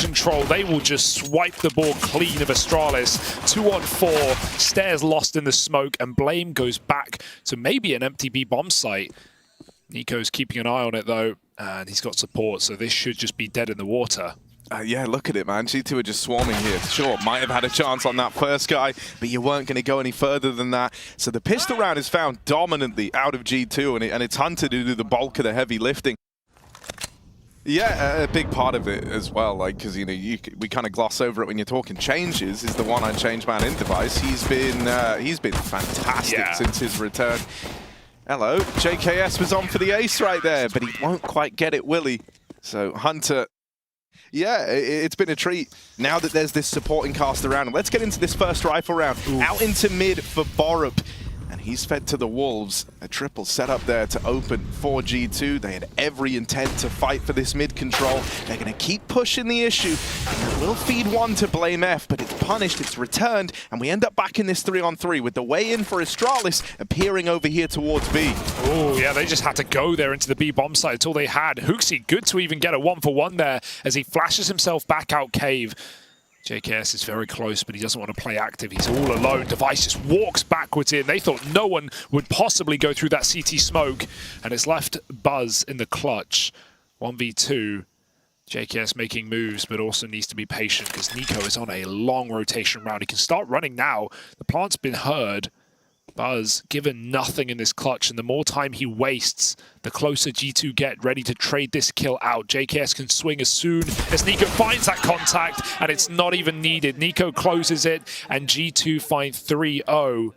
control, they will just swipe the ball clean of Astralis. 2-on-4, Stairs lost in the smoke, and Blame goes back to maybe an empty B bomb site. Nico's keeping an eye on it though, and he's got support, so this should just be dead in the water. Yeah, look at it, man. G2 are just swarming here. Sure, might have had a chance on that first guy, but you weren't going to go any further than that. So the pistol round is found dominantly out of G2, and it's Hunter to do the bulk of the heavy lifting. Yeah, a big part of it as well, like, because, you know, we kind of gloss over it when you're talking changes, is the one on change man in device. He's been fantastic since his return. Hello, JKS was on for the ace right there, but he won't quite get it, will he? So Hunter, yeah, it's been a treat. Now that there's this supporting cast around, let's get into this first rifle round. Ooh. Out into mid for Borup. And he's fed to the Wolves. A triple set up there to open for G2. They had every intent to fight for this mid control. They're going to keep pushing the issue. And we'll feed one to Blame F, but it's punished, it's returned, and we end up back in this 3-on-3 with the way in for Astralis appearing over here towards B. Oh, yeah, they just had to go there into the B bomb site. It's all they had. Hooksy, good to even get a 1-for-1 there as he flashes himself back out cave. JKS is very close, but he doesn't want to play active. He's all alone. Device just walks backwards in. They thought no one would possibly go through that CT smoke, and it's left Buzz in the clutch. 1v2. JKS making moves, but also needs to be patient because Nico is on a long rotation round. He can start running now. The plant's been heard. Buzz given nothing in this clutch, and the more time he wastes, the closer G2 get ready to trade this kill out. JKS can swing as soon as Nico finds that contact, and it's not even needed. Nico closes it, and G2 find 3-0.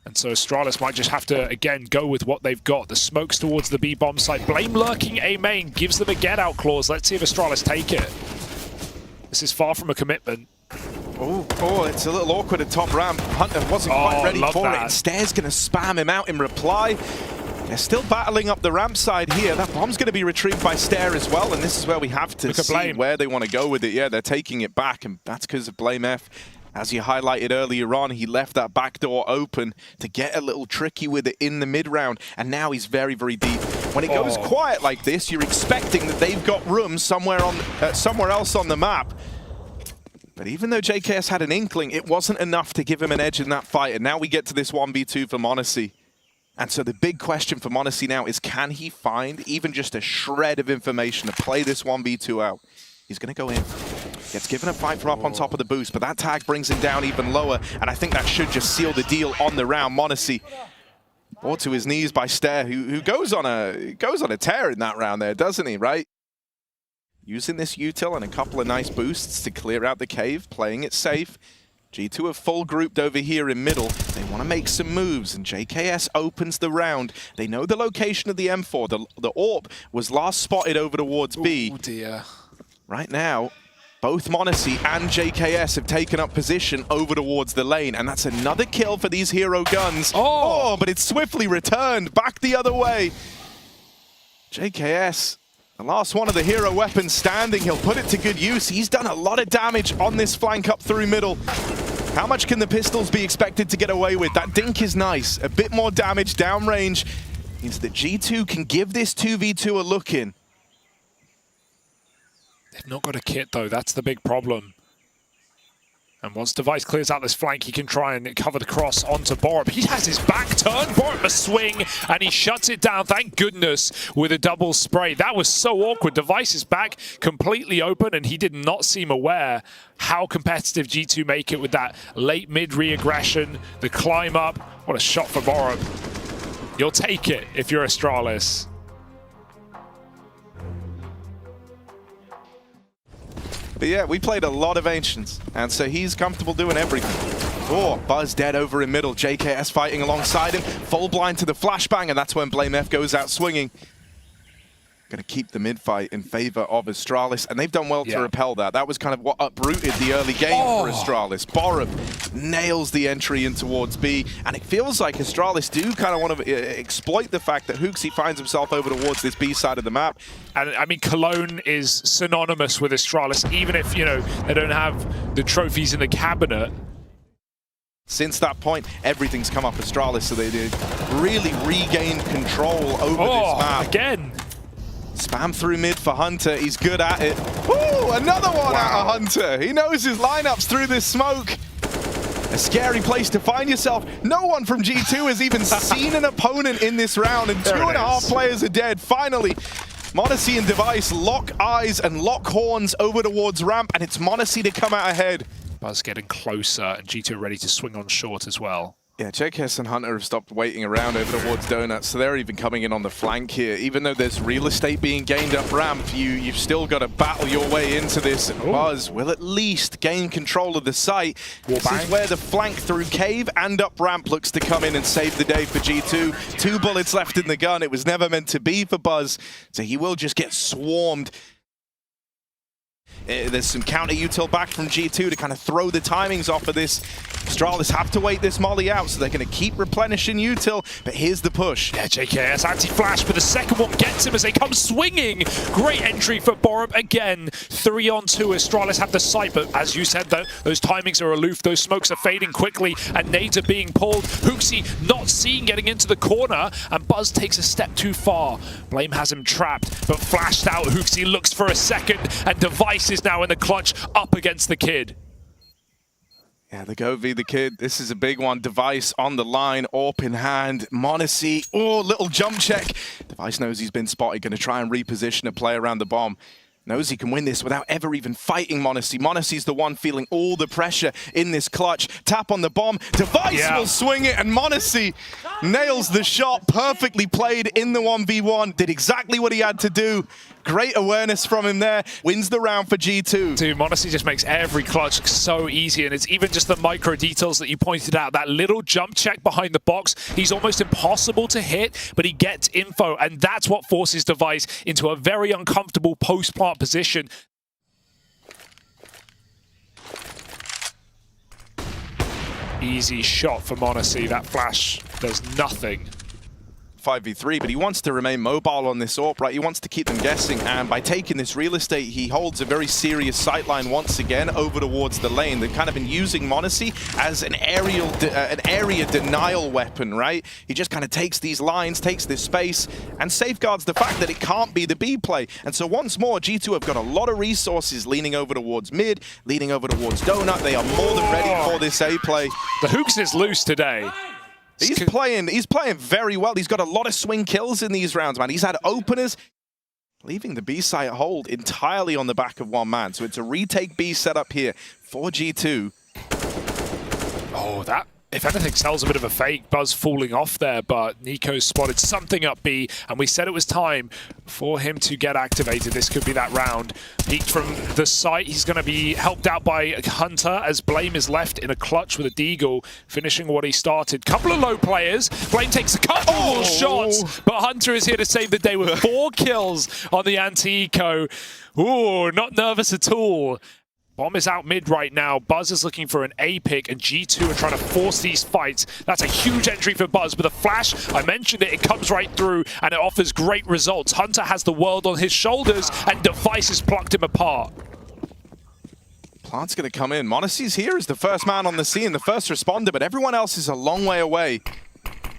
And so Astralis might just have to, again, go with what they've got. The smokes towards the B bomb site. Blame lurking A main, gives them a get-out clause. Let's see if Astralis take it. This is far from a commitment. Oh, it's a little awkward at top ramp. Hunter wasn't quite ready for it. Stairs going to spam him out in reply. They're still battling up the ramp side here. That bomb's going to be retrieved by Stair as well, and this is where we have to see where they want to go with it. Yeah, they're taking it back, and that's because of Blame F. As you highlighted earlier on, he left that back door open to get a little tricky with it in the mid-round, and now he's very, very deep. When it goes quiet like this, you're expecting that they've got room somewhere else on the map. But even though JKS had an inkling, it wasn't enough to give him an edge in that fight. And now we get to this 1v2 for m0NESY. And so the big question for m0NESY now is, can he find even just a shred of information to play this 1v2 out? He's going to go in. Gets given a fight for up on top of the boost, but that tag brings him down even lower. And I think that should just seal the deal on the round. m0NESY brought to his knees by Stair, who goes on a tear in that round there, doesn't he, right? Using this util and a couple of nice boosts to clear out the cave, playing it safe. G2 are full grouped over here in middle. They want to make some moves, and JKS opens the round. They know the location of the M4. The AWP was last spotted over towards B. Oh dear. Right now, both m0NESY and JKS have taken up position over towards the lane, and that's another kill for these hero guns. Oh, but it's swiftly returned back the other way. JKS, the last one of the hero weapons standing. He'll put it to good use. He's done a lot of damage on this flank up through middle. How much can the pistols be expected to get away with? That dink is nice. A bit more damage downrange means that G2 can give this 2v2 a look in. They've not got a kit though, that's the big problem. And once Device clears out this flank, he can try and cover the cross onto Borup. He has his back turned, Borup a swing, and he shuts it down, thank goodness, with a double spray. That was so awkward. Device is back completely open, and he did not seem aware how competitive G2 make it with that late mid re-aggression, the climb up. What a shot for Borup. You'll take it if you're Astralis. But yeah, we played a lot of Ancients, and so he's comfortable doing everything. Oh, Buzz dead over in middle. JKS fighting alongside him. Full blind to the flashbang, and that's when Blame F goes out swinging. Going to keep the mid-fight in favor of Astralis, and they've done well to repel that. That was kind of what uprooted the early game for Astralis. Borup nails the entry in towards B, and it feels like Astralis do kind of want to exploit the fact that Hooksy finds himself over towards this B side of the map. And I mean, Cologne is synonymous with Astralis, even if, you know, they don't have the trophies in the cabinet. Since that point, everything's come up Astralis, so they did really regain control over this map. Again. Spam through mid for Hunter. He's good at it. Woo! Oh, another one out of Hunter. He knows his lineups through this smoke. A scary place to find yourself. No one from G2 has even seen an opponent in this round, and 2.5 players are dead. Finally, m0NESY and Device lock eyes and lock horns over towards ramp, and it's m0NESY to come out ahead. Buzz getting closer, and G2 ready to swing on short as well. Yeah, JKS and Hunter have stopped waiting around over towards Donuts, so they're even coming in on the flank here. Even though there's real estate being gained up ramp, you've still got to battle your way into this. Buzz will at least gain control of the site. This is where the flank through cave and up ramp looks to come in and save the day for G2. 2 bullets left in the gun. It was never meant to be for Buzz, so he will just get swarmed. There's some counter util back from G2 to kind of throw the timings off of this. Astralis have to wait this molly out, so they're going to keep replenishing util, but here's the push. Yeah, JKS anti-flash, but the second one gets him as they come swinging. Great entry for Borup again. 3-on-2, Astralis have the sight, but as you said, those timings are aloof, those smokes are fading quickly, and nades are being pulled. HooXi not seen getting into the corner, and Buzz takes a step too far. Blame has him trapped, but flashed out. HooXi looks for a second, and Device is now in the clutch up against the Kid. Yeah, the go v the Kid. This is a big one. Device on the line, AWP in hand. m0NESY, oh, little jump check. Device knows he's been spotted, going to try and reposition a play around the bomb. Knows he can win this without ever even fighting m0NESY. m0NESY's the one feeling all the pressure in this clutch. Tap on the bomb. Device will swing it, and m0NESY nails the shot. Perfectly played in the 1v1. Did exactly what he had to do. Great awareness from him there. Wins the round for G2. Dude, m0NESY just makes every clutch so easy, and it's even just the micro details that you pointed out. That little jump check behind the box, he's almost impossible to hit, but he gets info, and that's what forces Device into a very uncomfortable post-plant position. Easy shot for m0NESY. That flash does nothing. 5v3, but he wants to remain mobile on this AWP, right? He wants to keep them guessing, and by taking this real estate, he holds a very serious sightline once again over towards the lane. They've kind of been using m0NESY as an area denial weapon, right? He just kind of takes these lines, takes this space, and safeguards the fact that it can't be the B play. And so once more, G2 have got a lot of resources leaning over towards mid, leaning over towards Donut. They are more than ready for this A play. The HooXi is loose today. He's playing very well. He's got a lot of swing kills in these rounds, man. He's had openers, leaving the B site hold entirely on the back of one man. So it's a retake B setup here for G2. Oh, that, if anything, sells a bit of a fake. Buzz falling off there, but NiKo spotted something up B, and we said it was time for him to get activated. This could be that round. Peeked from the site. He's going to be helped out by Hunter as Blame is left in a clutch with a deagle, finishing what he started. Couple of low players. Blame takes a couple of shots, but Hunter is here to save the day with 4 kills on the anti-eco. Ooh, not nervous at all. Bomb is out mid right now. Buzz is looking for an A pick, and G2 are trying to force these fights. That's a huge entry for Buzz, but the flash, I mentioned it, it comes right through, and it offers great results. Hunter has the world on his shoulders, and Device has plucked him apart. Plant's going to come in. m0NESY's here as the first man on the scene, the first responder, but everyone else is a long way away.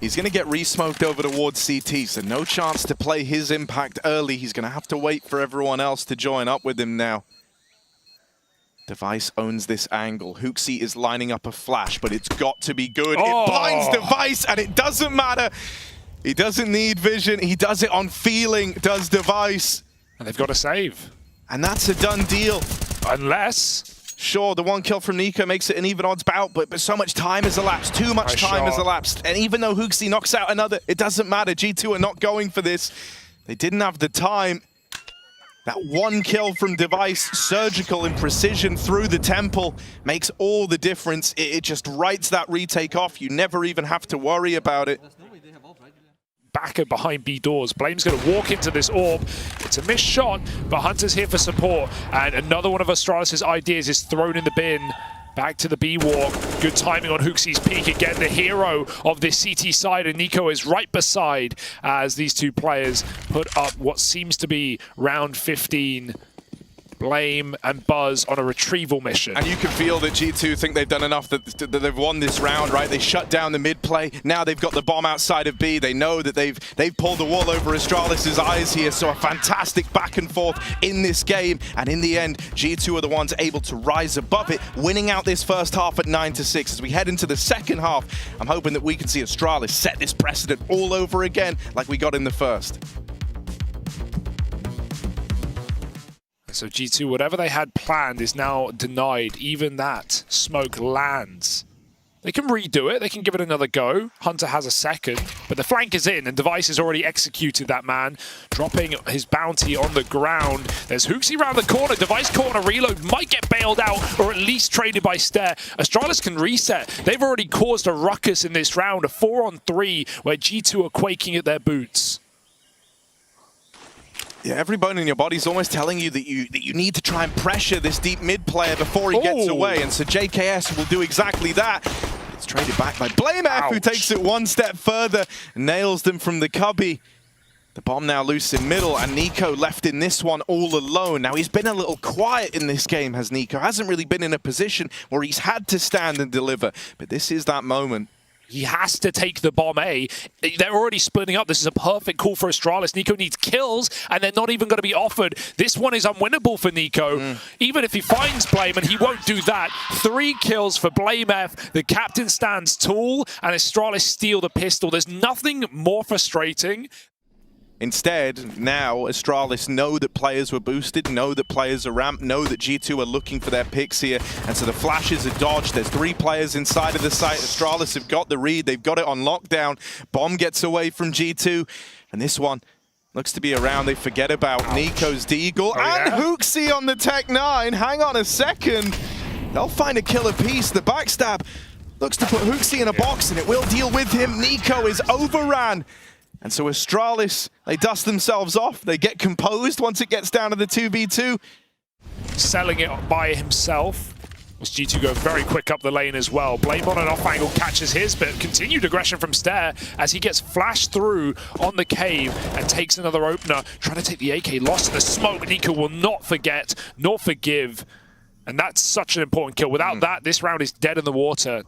He's going to get re-smoked over towards CT, so no chance to play his impact early. He's going to have to wait for everyone else to join up with him now. Device owns this angle. HooXi is lining up a flash, but it's got to be good. It blinds Device, and it doesn't matter. He doesn't need vision. He does it on feeling, does Device. And they've got to save. And that's a done deal. Unless... Sure, the 1 kill from NiKo makes it an even odds bout, but so much time has elapsed. Too much time has elapsed. And even though HooXi knocks out another, it doesn't matter. G2 are not going for this. They didn't have the time. That 1 kill from Device, surgical in precision through the temple, makes all the difference. It just writes that retake off. You never even have to worry about it. Backer behind B doors. Blame's going to walk into this orb. It's a missed shot, but Hunter's here for support. And another one of Astralis' ideas is thrown in the bin. Back to the B walk. Good timing on HooXi's peek. Again, the hero of this CT side, and NiKo is right beside as these two players put up what seems to be round 15. Blame and Buzz on a retrieval mission. And you can feel that G2 think they've done enough, that they've won this round, right? They shut down the mid play. Now they've got the bomb outside of B. They know that they've pulled the wall over Astralis' eyes here. So a fantastic back and forth in this game. And in the end, G2 are the ones able to rise above it, winning out this first half at 9-6. As we head into the second half, I'm hoping that we can see Astralis set this precedent all over again like we got in the first. So G2, whatever they had planned is now denied. Even that smoke lands. They can redo it. They can give it another go. Hunter has a second, but the flank is in, and Device has already executed that man, dropping his bounty on the ground. There's HooXi around the corner. Device caught on a reload, might get bailed out, or at least traded by Stair. Astralis can reset. They've already caused a ruckus in this round, a 4-on-3, where G2 are quaking at their boots. Yeah, every bone in your body's almost telling you that you need to try and pressure this deep mid player before he gets away, and so JKS will do exactly that. It's traded back by BlameF, who takes it one step further, nails them from the cubby. The bomb now loose in middle, and Nico left in this one all alone. Now, he's been a little quiet in this game, has Nico. Hasn't really been in a position where he's had to stand and deliver, but this is that moment. He has to take the bomb A. They're already splitting up. This is a perfect call for Astralis. Nico needs kills, and they're not even going to be offered. This one is unwinnable for Nico. Even if he finds Blame, and he won't do that. 3 kills for BlameF. The captain stands tall, and Astralis steal the pistol. There's nothing more frustrating. Instead, now Astralis know that players were boosted, know that players are ramped, know that G2 are looking for their picks here, and so the flashes are dodged. There's 3 players inside of the site. Astralis have got the read, they've got it on lockdown. Bomb gets away from G2, and this one looks to be around. They forget about Nico's Deagle, and HooXi on the Tech 9. Hang on a second. They'll find a killer piece. The backstab looks to put HooXi in a box, and it will deal with him. Nico is overran. And so Astralis, they dust themselves off. They get composed once it gets down to the 2v2. Selling it by himself. As G2 go very quick up the lane as well. Blame on an off angle catches his, but continued aggression from Stair as he gets flashed through on the cave and takes another opener. Trying to take the AK, lost in the smoke. Nico will not forget, nor forgive. And that's such an important kill. Without that, this round is dead in the water.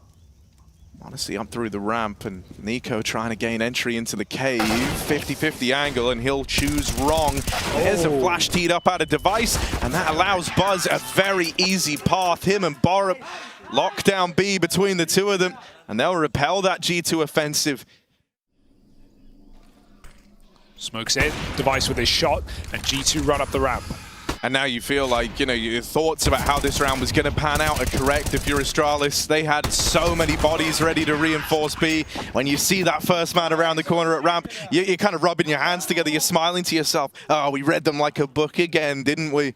Honestly, up through the ramp, and Nico trying to gain entry into the cave. 50-50 angle, and he'll choose wrong. There's a flash teed up out of Device, and that allows Buzz a very easy path. Him and Borup lock down B between the two of them, and they'll repel that G2 offensive. Smokes in, Device with his shot, and G2 run up the ramp. And now you feel like, you know, your thoughts about how this round was going to pan out are correct. If you're Astralis, they had so many bodies ready to reinforce B. When you see that first man around the corner at ramp, you're kind of rubbing your hands together. You're smiling to yourself. Oh, we read them like a book again, didn't we?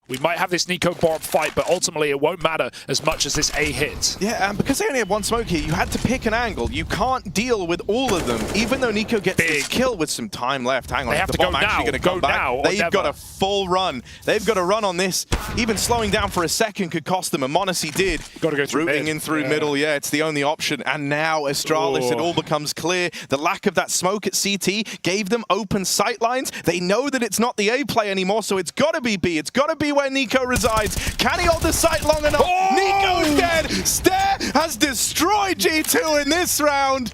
We might have this Nico Borup fight, but ultimately it won't matter as much as this A hit. Yeah, and because they only had one smoke here, you had to pick an angle. You can't deal with all of them, even though Nico gets this kill with some time left. Hang on, they have to go now. Go now. They've got a full run. They've got a run on this. Even slowing down for a second could cost them, and Monacy did. Got to go through Rooting in through middle, yeah, it's the only option. And now Astralis, it all becomes clear. The lack of that smoke at CT gave them open sight lines. They know that it's not the A play anymore, so it's got to be B. It's got to be where Nico resides. Can he hold the site long enough? Nico's dead! Stair has destroyed G2 in this round.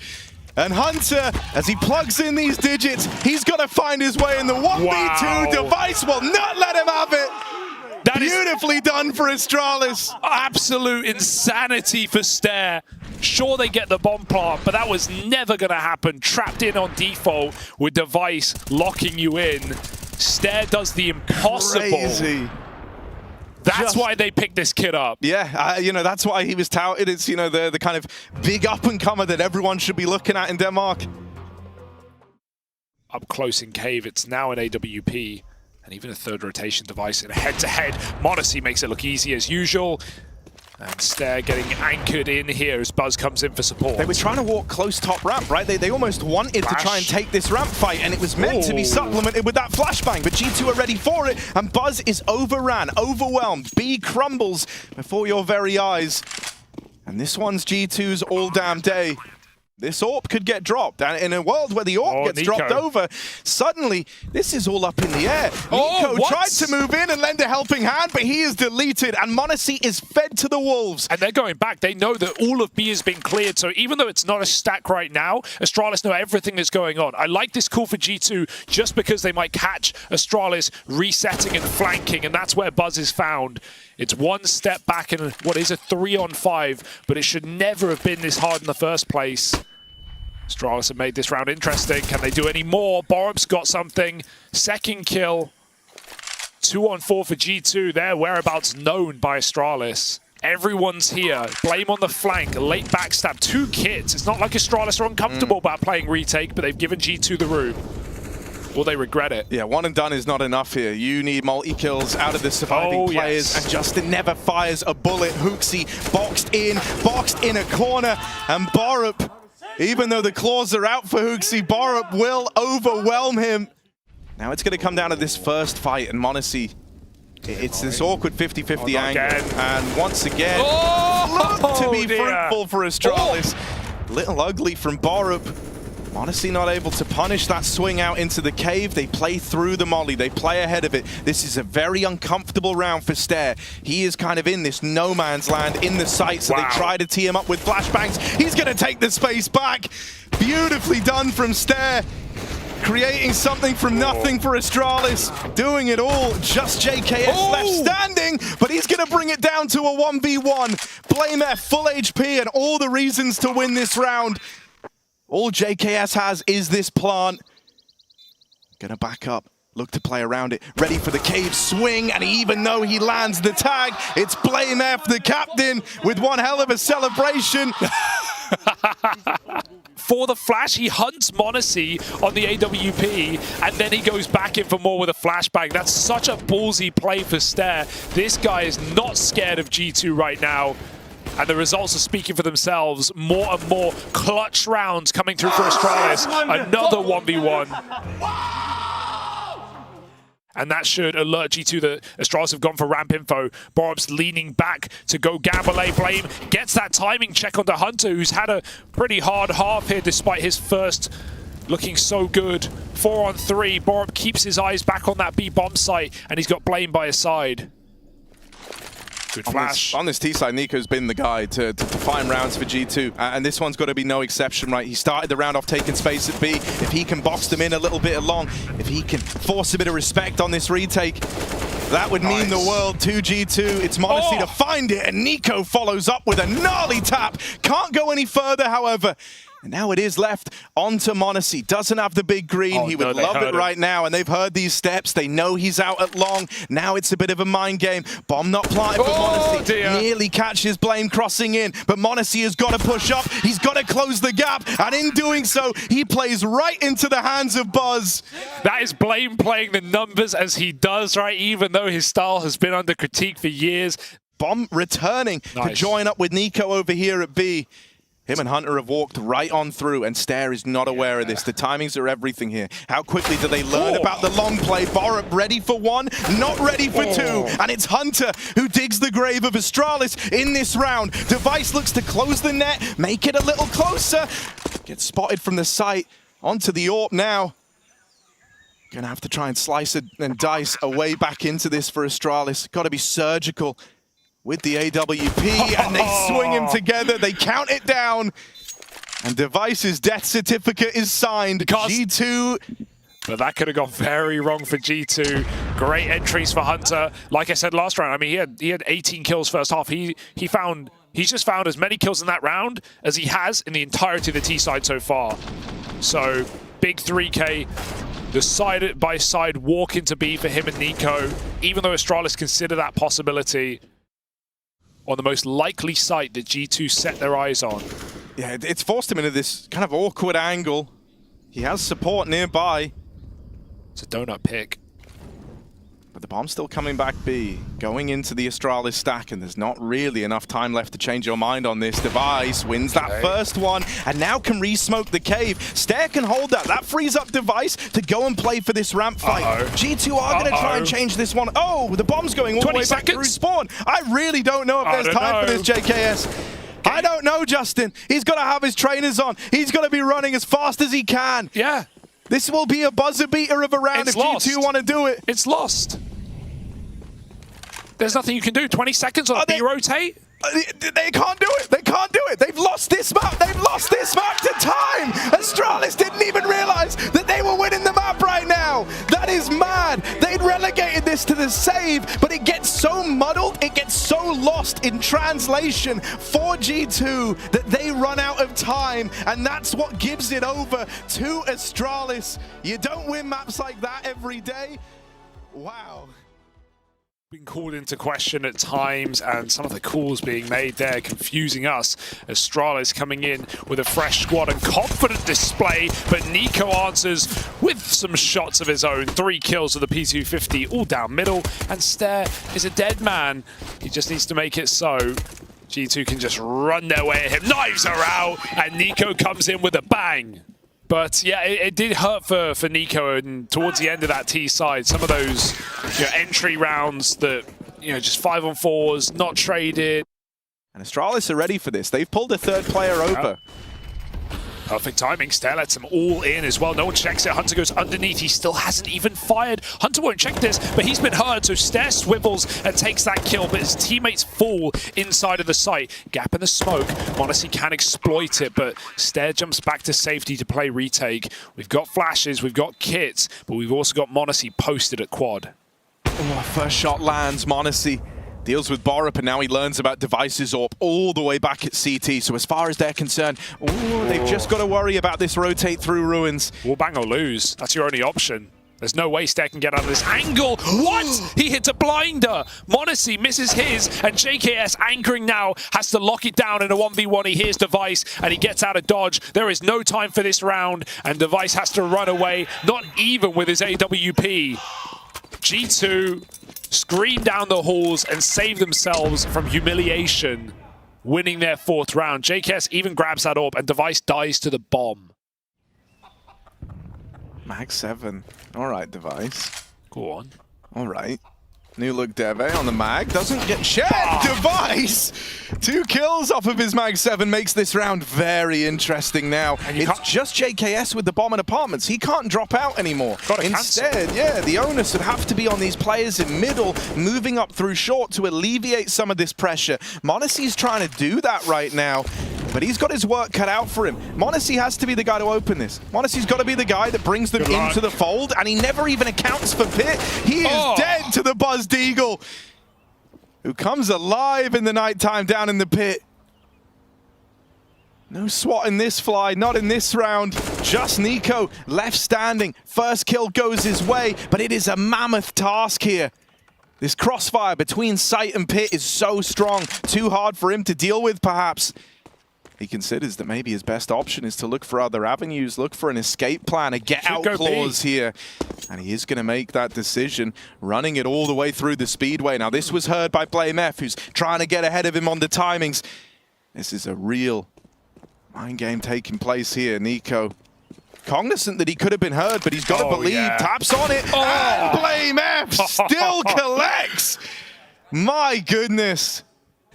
And Hunter, as he plugs in these digits, he's got to find his way in the 1v2. Device will not let him have it. That beautifully done for Astralis. Absolute insanity for Stair. Sure, they get the bomb plant, but that was never going to happen. Trapped in on default with Device locking you in. Stair does the impossible. Crazy. That's why they picked this kid up. Yeah, you know, that's why he was touted. It's, you know, the kind of big up-and-comer that everyone should be looking at in Denmark. Up close in cave, it's now an AWP, and even a third rotation Device in a head-to-head. Monacy makes it look easy as usual. And Stair getting anchored in here as Buzz comes in for support. They were trying to walk close top ramp, right? They almost wanted to try and take this ramp fight, and it was meant to be supplemented with that flashbang, but G2 are ready for it, and Buzz is overran, overwhelmed. B crumbles before your very eyes. And this one's G2's all damn day. This AWP could get dropped, and in a world where the AWP gets dropped over, suddenly this is all up in the air. Nico tried to move in and lend a helping hand, but he is deleted, and m0NESY is fed to the wolves. And they're going back. They know that all of B has been cleared, so even though it's not a stack right now, Astralis know everything that's going on. I like this call for G2 just because they might catch Astralis resetting and flanking, and that's where Buzz is found. It's one step back in what is a 3-on-5, but it should never have been this hard in the first place. Astralis have made this round interesting. Can they do any more? borup's got something. Second kill. 2-on-4 for G2. Their whereabouts known by Astralis. Everyone's here. Blame on the flank. Late backstab. 2 kits. It's not like Astralis are uncomfortable about playing retake, but they've given G2 the room. Will they regret it? Yeah, one and done is not enough here. You need multi-kills out of the surviving players, and Justin never fires a bullet. HooXi boxed in a corner, and borup, even though the claws are out for HooXi, borup will overwhelm him. Now it's going to come down to this first fight, and m0NESY, it's this awkward 50-50 angle, and once again, look to be fruitful for Astralis. Little ugly from borup. m0NESY not able to punish that swing out into the cave. They play through the molly. They play ahead of it. This is a very uncomfortable round for Stair. He is kind of in this no man's land in the site, so they try to tee him up with flashbangs. He's going to take the space back. Beautifully done from Stair. Creating something from nothing for Astralis. Doing it all. Just JKS left standing, but he's going to bring it down to a 1v1. Blame F, full HP, and all the reasons to win this round. All JKS has is this plant. Gonna back up, look to play around it. Ready for the cave swing, and even though he lands the tag, it's Blame F, the captain, with one hell of a celebration. For the flash, he hunts m0NESY on the AWP, and then he goes back in for more with a flashbang. That's such a ballsy play for Stair. This guy is not scared of G2 right now. And the results are speaking for themselves. More and more clutch rounds coming through for Astralis. Another 1v1. And that should alert G2 that Astralis have gone for ramp info. borup's leaning back to go gamble. Blame gets that timing check onto Hunter, who's had a pretty hard half here despite his first looking so good. 4-on-3. borup keeps his eyes back on that B bomb site, and he's got Blame by his side. Good flash. On this T side, Nico's been the guy to find rounds for G2, and this one's got to be no exception, right? He started the round off taking space at B. If he can box them in a little bit along, if he can force a bit of respect on this retake, that would mean the world to G2. It's m0NESY to find it, and Nico follows up with a gnarly tap. Can't go any further, however. And now it is left onto m0NESY. Doesn't have the big green. He would love it right now. And they've heard these steps. They know he's out at long. Now it's a bit of a mind game. Bomb not planted for m0NESY. Nearly catches Blame crossing in. But m0NESY has got to push up. He's got to close the gap. And in doing so, he plays right into the hands of Buzz. That is Blame playing the numbers as he does, right? Even though his style has been under critique for years. Bomb returning to join up with Nico over here at B. Him and Hunter have walked right on through, and Stair is not aware of this. The timings are everything here. How quickly do they learn about the long play? borup ready for one, not ready for two. And it's Hunter who digs the grave of Astralis in this round. Device looks to close the net, make it a little closer. Gets spotted from the site, onto the AWP now. Gonna have to try and slice it and dice a way back into this for Astralis. Gotta be surgical with the AWP, and they swing him together. They count it down, and Device's death certificate is signed. G2. But that could have gone very wrong for G2. Great entries for Hunter. Like I said last round, I mean, he had 18 kills first half. He's just found as many kills in that round as he has in the entirety of the T side so far. So big 3K. The side-by-side walk into B for him and Nico, even though Astralis consider that possibility on the most likely site that G2 set their eyes on. Yeah, it's forced him into this kind of awkward angle. He has support nearby. It's a donut pick. But the bomb's still coming back B, going into the Astralis stack, and there's not really enough time left to change your mind on this. Device wins that first one, and now can re-smoke the cave. Stair can hold that. That frees up Device to go and play for this ramp fight. G2 are going to try and change this one. Oh, the bomb's going all the way back through spawn. I really don't know if there's time for this, JKS. I don't know, Justin. He's got to have his trainers on. He's got to be running as fast as he can. Yeah. This will be a buzzer beater of a round if G2 want to do it. It's lost. There's nothing you can do. 20 seconds on a B-rotate. They can't do it. They can't do it. They've lost this map. They've lost this map to time. Astralis didn't even realize that they were winning the map right now. That is mad. They'd relegated this to the save, but it gets so muddled, it gets so lost in translation for G2 that they run out of time, and that's what gives it over to Astralis. You don't win maps like that every day. Wow. Been called into question at times, and some of the calls being made there confusing us. Astralis coming in with a fresh squad and confident display, but Nico answers with some shots of his own. 3 kills with the P250 all down middle, and Stare is a dead man. He just needs to make it so. G2 can just run their way at him. Knives are out, and Nico comes in with a bang. But yeah, it did hurt for Nico, and towards the end of that T side, some of those entry rounds that, just 5-on-4s, not traded. And Astralis are ready for this. They've pulled a third player over. Perfect timing. Stare lets them all in as well. No one checks it. Hunter goes underneath. He still hasn't even fired. Hunter won't check this, but he's been hurt. So Stare swivels and takes that kill, but his teammates fall inside of the site. Gap in the smoke. m0NESY can exploit it, but Stare jumps back to safety to play retake. We've got flashes, we've got kits, but we've also got m0NESY posted at quad. Oh, first shot lands. m0NESY deals with Borup, and now he learns about Device's AWP all the way back at CT. So as far as they're concerned, they've just got to worry about this rotate through ruins. We'll bang or lose. That's your only option. There's no way Stare can get out of this angle. What? He hits a blinder. m0NESY misses his, and JKS anchoring now has to lock it down in a 1v1. He hears Device, and he gets out of dodge. There is no time for this round, and Device has to run away, not even with his AWP. G2 scream down the halls and save themselves from humiliation, winning their 4th round. JKS even grabs that AWP, and Device dies to the bomb. Mag 7. All right, Device. Go on. All right. New look Deve on the mag. Doesn't get checked. Device! 2 kills off of his mag 7 makes this round very interesting now. It's just JKS with the bomb and apartments. He can't drop out anymore. Instead, yeah, the onus would have to be on these players in middle, moving up through short to alleviate some of this pressure. m0NESY's trying to do that right now, but he's got his work cut out for him. m0NESY has to be the guy to open this. m0NESY's got to be the guy that brings them into the fold, and he never even accounts for Pit. He is dead to the Buzzed Eagle, who comes alive in the nighttime down in the pit. No SWAT in this fly, not in this round. Just Nico left standing. First kill goes his way, but it is a mammoth task here. This crossfire between site and pit is so strong, too hard for him to deal with perhaps. He considers that maybe his best option is to look for other avenues, look for an escape plan, a get-out clause here. And he is going to make that decision, running it all the way through the speedway. Now, this was heard by blameF, who's trying to get ahead of him on the timings. This is a real mind game taking place here. Nico, cognizant that he could have been heard, but he's got to believe. Taps on it, and blameF still collects. My goodness.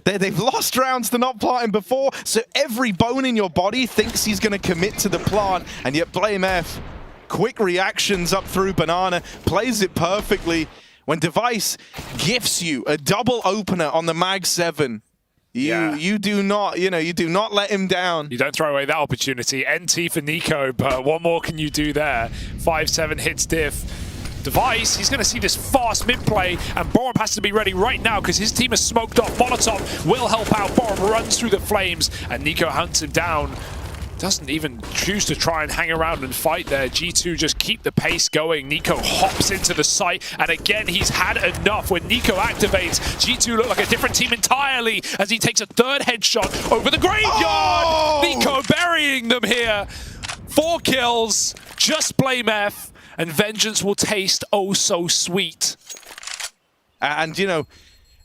They've lost rounds to not planting before, so every bone in your body thinks he's going to commit to the plant, and yet blameF, quick reactions up through Banana, plays it perfectly. When Device gifts you a double opener on the Mag 7, you do not, you do not let him down. You don't throw away that opportunity. NT for Nico, but what more can you do there? 5-7 hits diff. Device, he's going to see this fast mid-play, and Borup has to be ready right now because his team is smoked off. Molotov will help out. Borup runs through the flames, and Nico hunts him down. Doesn't even choose to try and hang around and fight there. G2 just keep the pace going. Nico hops into the site, and again, he's had enough. When Nico activates, G2 look like a different team entirely as he takes a 3rd headshot over the graveyard. Nico burying them here. 4 kills, just blameF. And vengeance will taste oh so sweet. And,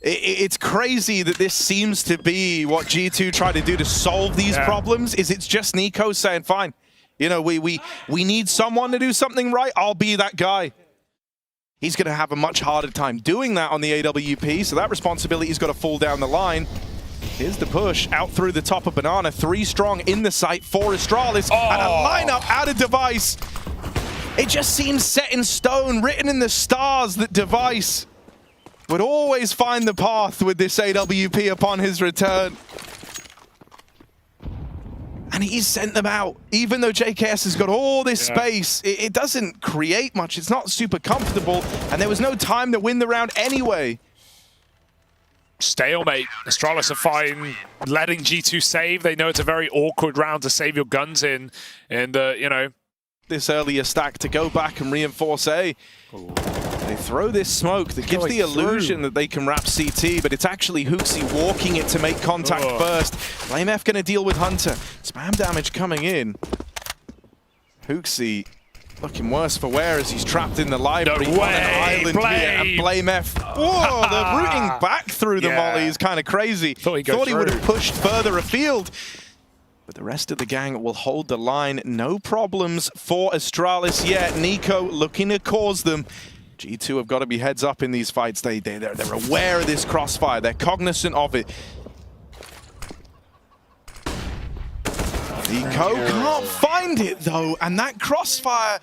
it's crazy that this seems to be what G2 try to do to solve these problems, is it's just Nico saying, fine, we need someone to do something right, I'll be that guy. He's going to have a much harder time doing that on the AWP, so that responsibility's got to fall down the line. Here's the push out through the top of Banana. 3 strong in the site for Astralis. And a lineup out of Device. It just seems set in stone, written in the stars, that Device would always find the path with this AWP upon his return. And he's sent them out. Even though JKS has got all this space, it doesn't create much. It's not super comfortable. And there was no time to win the round anyway. Stalemate. Astralis are fine letting G2 save. They know it's a very awkward round to save your guns in. And, you know, this earlier stack to go back and reinforce A. They throw this smoke that gives the illusion that they can wrap CT, but it's actually HooXi walking it to make contact first. Blame F going to deal with Hunter. Spam damage coming in. HooXi looking worse for wear as he's trapped in the library on an island here. And Blame F. Whoa, the rooting back through the molly is kind of crazy. Thought he would have pushed further afield. But the rest of the gang will hold the line. No problems for Astralis yet. Nico looking to cause them. G2 have got to be heads up in these fights. They're aware of this crossfire. They're cognizant of it. Nico can't find it though, and that crossfire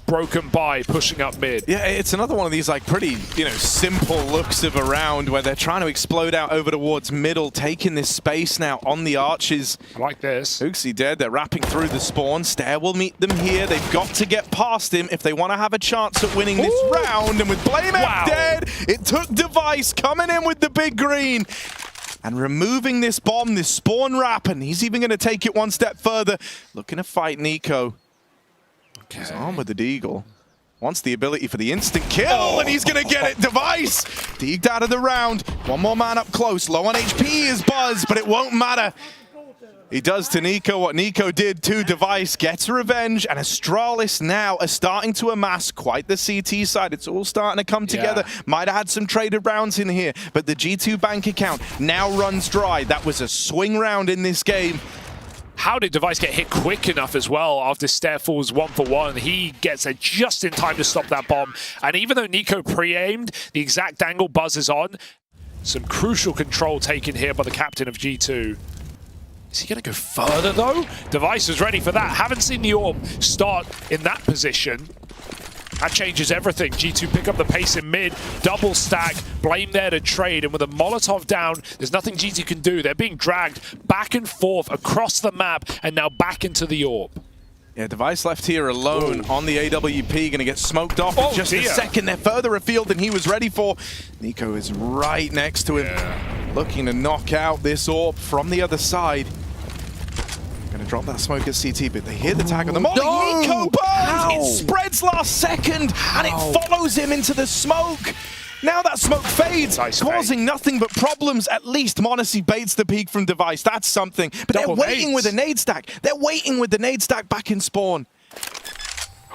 broken by pushing up mid. Yeah, it's another one of these like pretty, you know, simple looks of a round where they're trying to explode out over towards middle, taking this space now on the arches. I like this. HooXi dead. They're wrapping through the spawn. Stair will meet them here. They've got to get past him if they want to have a chance at winning this round. And with Blame F dead, it took Device coming in with the big green and removing this bomb, this spawn wrap, and he's even going to take it one step further. Looking to fight Nico. He's on with the Deagle. Wants the ability for the instant kill, and he's going to get it. Device deagged out of the round. One more man up close. Low on HP is Buzz, but it won't matter. He does to Nico what Nico did to Device. Gets revenge, and Astralis now are starting to amass quite the CT side. It's all starting to come together. Might have had some traded rounds in here, but the G2 bank account now runs dry. That was a swing round in this game. How did Device get hit quick enough as well after Stair falls 1-for-1? He gets it just in time to stop that bomb. And even though Nico pre-aimed, the exact angle Buzz is on. Some crucial control taken here by the captain of G2. Is he going to go further though? Device is ready for that. Haven't seen the orb start in that position. That changes everything. G2 pick up the pace in mid, double stack, Blame there to trade, and with a Molotov down, there's nothing G2 can do. They're being dragged back and forth across the map, and now back into the orb. Yeah, Device left here alone on the AWP, gonna get smoked off in just a second. They're further afield than he was ready for. Nico is right next to him, looking to knock out this orb from the other side. Gonna drop that smoke at CT, but they hear the tag on the molly. Nico burns! It spreads last second, and it follows him into the smoke. Now that smoke fades, causing nothing but problems. At least m0NESY baits the peek from Device. That's something. But they're waiting with a nade stack. They're waiting with the nade stack back in spawn.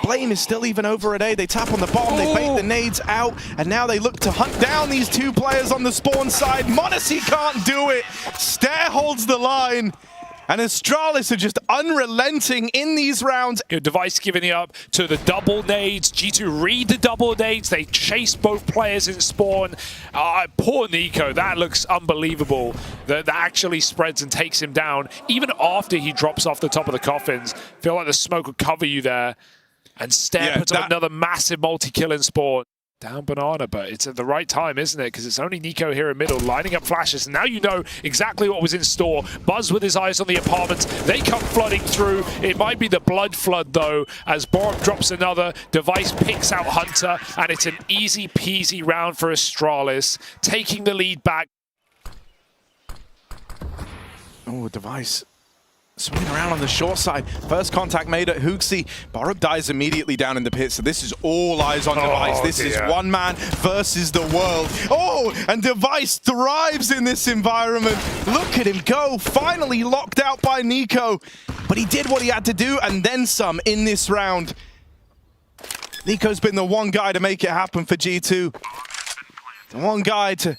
Blame is still even over at A. They tap on the bomb, they bait the nades out, and now they look to hunt down these two players on the spawn side. m0NESY can't do it. Stair holds the line. And Astralis are just unrelenting in these rounds. Device giving it up to the double nades. G2 read the double nades. They chase both players in spawn. Poor Nico, that looks unbelievable. That actually spreads and takes him down. Even after he drops off the top of the coffins. Feel like the smoke will cover you there. And Stair puts up another massive multi-kill in spawn. Down Banana, but it's at the right time, isn't it? Because it's only Nico here in middle, lining up flashes. And now you know exactly what was in store. Buzz with his eyes on the apartments. They come flooding through. It might be the blood flood, though, as Borup drops another. Device picks out Hunter, and it's an easy-peasy round for Astralis, taking the lead back. Oh, Device swinging around on the short side. First contact made at HooXi. Borup dies immediately down in the pit, so this is all eyes on Device. This is one man versus the world. Oh, and Device thrives in this environment. Look at him go. Finally locked out by Nico. But he did what he had to do and then some in this round. Nico's been the one guy to make it happen for G2. The one guy to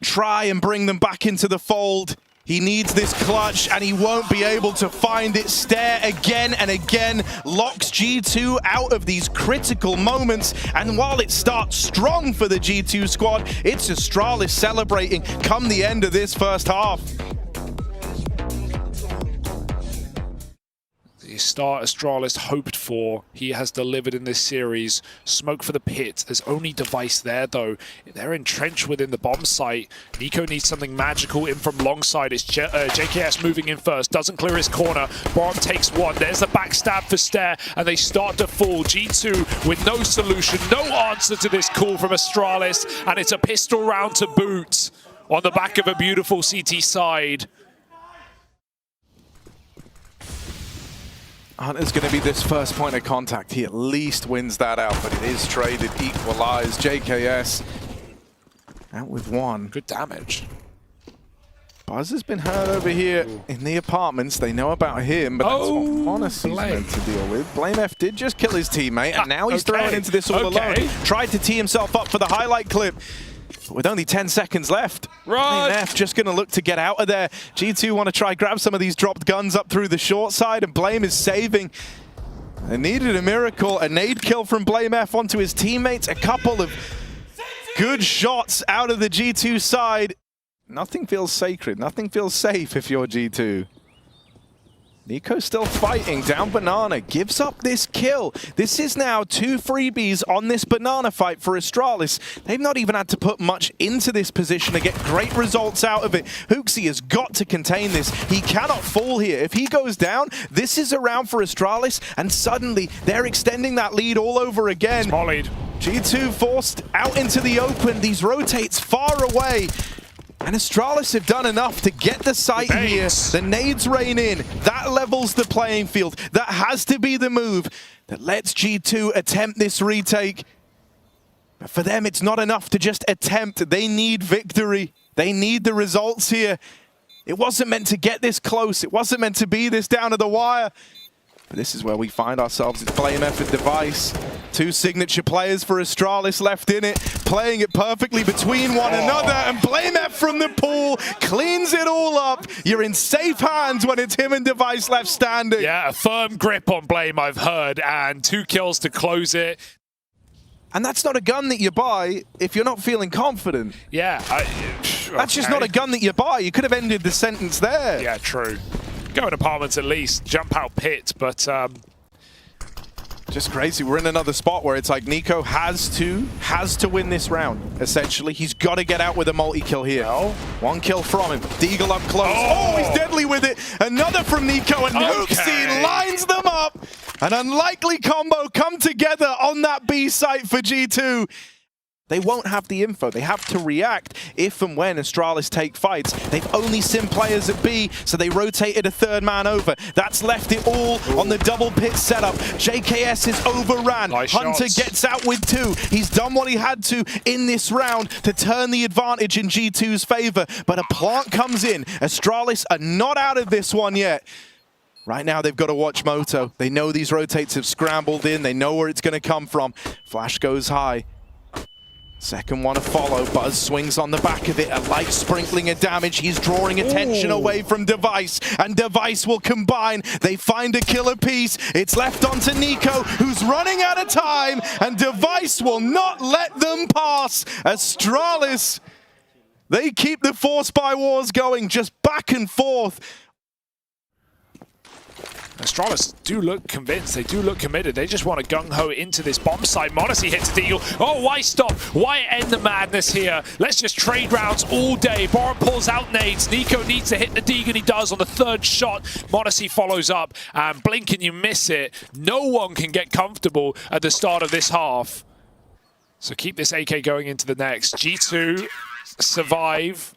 try and bring them back into the fold. He needs this clutch, and he won't be able to find it. Stare again and again locks G2 out of these critical moments. And while it starts strong for the G2 squad, it's Astralis celebrating come the end of this first half. The start Astralis hoped for, he has delivered in this series. Smoke for the pit. There's only device there, though. They're entrenched within the bomb site. NiKo needs something magical in from long side. It's JKS moving in first. Doesn't clear his corner. Bomb takes one. There's a backstab for Stare, and they start to fall. G2 with no solution, no answer to this call from Astralis, and it's a pistol round to boot on the back of a beautiful CT side. Hunter's going to be this first point of contact. He at least wins that out, but it is traded, equalized. JKS out with one. Good damage. Buzz has been hurt over here in the apartments. They know about him, but that's what Monacy's meant to deal with. BlameF did just kill his teammate, and now he's thrown into this all alone. Tried to tee himself up for the highlight clip. With only 10 seconds left, BlameF just going to look to get out of there. G2 want to try grab some of these dropped guns up through the short side, and Blame is saving. They needed a miracle, a nade kill from BlameF onto his teammates, a couple of good shots out of the G2 side. Nothing feels sacred, nothing feels safe if you're G2. NiKo still fighting down Banana, gives up this kill. This is now 2 freebies on this Banana fight for Astralis. They've not even had to put much into this position to get great results out of it. HooXi has got to contain this. He cannot fall here. If he goes down, this is a round for Astralis, and suddenly they're extending that lead all over again. Small lead. G2 forced out into the open. These rotates far away. And Astralis have done enough to get the site here. The nades rain in. That levels the playing field. That has to be the move that lets G2 attempt this retake. But for them, it's not enough to just attempt. They need victory. They need the results here. It wasn't meant to get this close. It wasn't meant to be this down to the wire. But this is where we find ourselves. It's BlameF and Device. 2 signature players for Astralis left in it, playing it perfectly between one another, and BlameF from the pool cleans it all up. You're in safe hands when it's him and Device left standing. Yeah, a firm grip on Blame, I've heard, and 2 kills to close it. And that's not a gun that you buy if you're not feeling confident. Yeah. That's just not a gun that you buy. You could have ended the sentence there. Yeah, true. Go in apartments at least, jump out pit, but just crazy. We're in another spot where it's like NiKo has to win this round, essentially. He's got to get out with a multi-kill here. Oh. 1 kill from him. Deagle up close. Oh, he's deadly with it. Another from NiKo, and HooXi lines them up. An unlikely combo come together on that B site for G2. They won't have the info. They have to react if and when Astralis take fights. They've only seen players at B, so they rotated a 3rd man over. That's left it all on the double pit setup. JKS is overran. Nice Hunter shots. gets out with 2. He's done what he had to in this round to turn the advantage in G2's favor. But a plant comes in. Astralis are not out of this one yet. Right now, they've got to watch Moto. They know these rotates have scrambled in. They know where it's going to come from. Flash goes high. Second one to follow. Buzz swings on the back of it. A light sprinkling of damage. He's drawing attention away from Device, and Device will combine. They find a killer piece. It's left onto NiKo, who's running out of time, and Device will not let them pass. Astralis, they keep the force by wars going, just back and forth. Astralis do look convinced, they do look committed, they just want to gung-ho into this bomb site. Monacy hits the Deagle. Oh, why stop? Why end the madness here? Let's just trade rounds all day. Boron pulls out nades. NiKo needs to hit the Deagle, and he does on the 3rd shot. Monacy follows up, and blink and you miss it. No one can get comfortable at the start of this half. So keep this AK going into the next. G2 survive.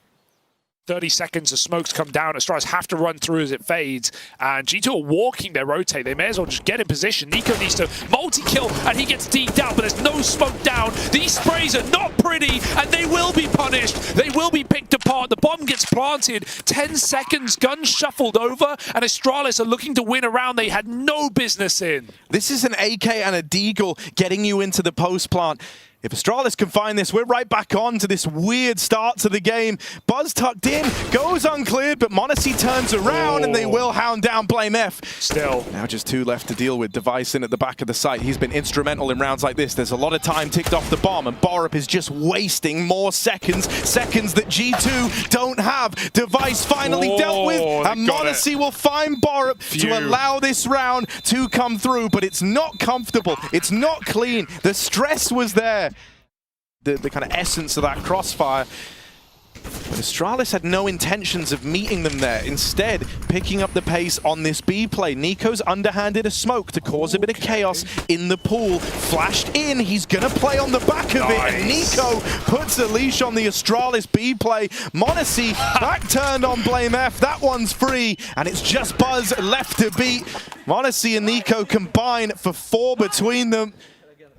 30 seconds, the smokes come down. Astralis have to run through as it fades. And G2 are walking their rotate. They may as well just get in position. NiKo needs to multi-kill, and he gets deeked out, but there's no smoke down. These sprays are not pretty, and they will be punished. They will be picked apart. The bomb gets planted. 10 seconds, guns shuffled over, and Astralis are looking to win a round they had no business in. This is an AK and a Deagle getting you into the post plant. If Astralis can find this, we're right back on to this weird start to the game. Buzz tucked in, goes uncleared, but m0NESY turns around and they will hound down Blame F. Still. Now just 2 left to deal with. Device in at the back of the site. He's been instrumental in rounds like this. There's a lot of time ticked off the bomb, and borup is just wasting more seconds. Seconds that G2 don't have. Device finally dealt with, and m0NESY will find borup to allow this round to come through, but it's not comfortable. It's not clean. The stress was there. The kind of essence of that crossfire. But Astralis had no intentions of meeting them there. Instead, picking up the pace on this B play. Nico's underhanded a smoke to cause a bit of chaos in the pool. Flashed in, he's gonna play on the back of it, and Nico puts a leash on the Astralis B play. m0NESY back turned on Blame F. That one's free, and it's just Buzz left to beat. m0NESY and Nico combine for 4 between them.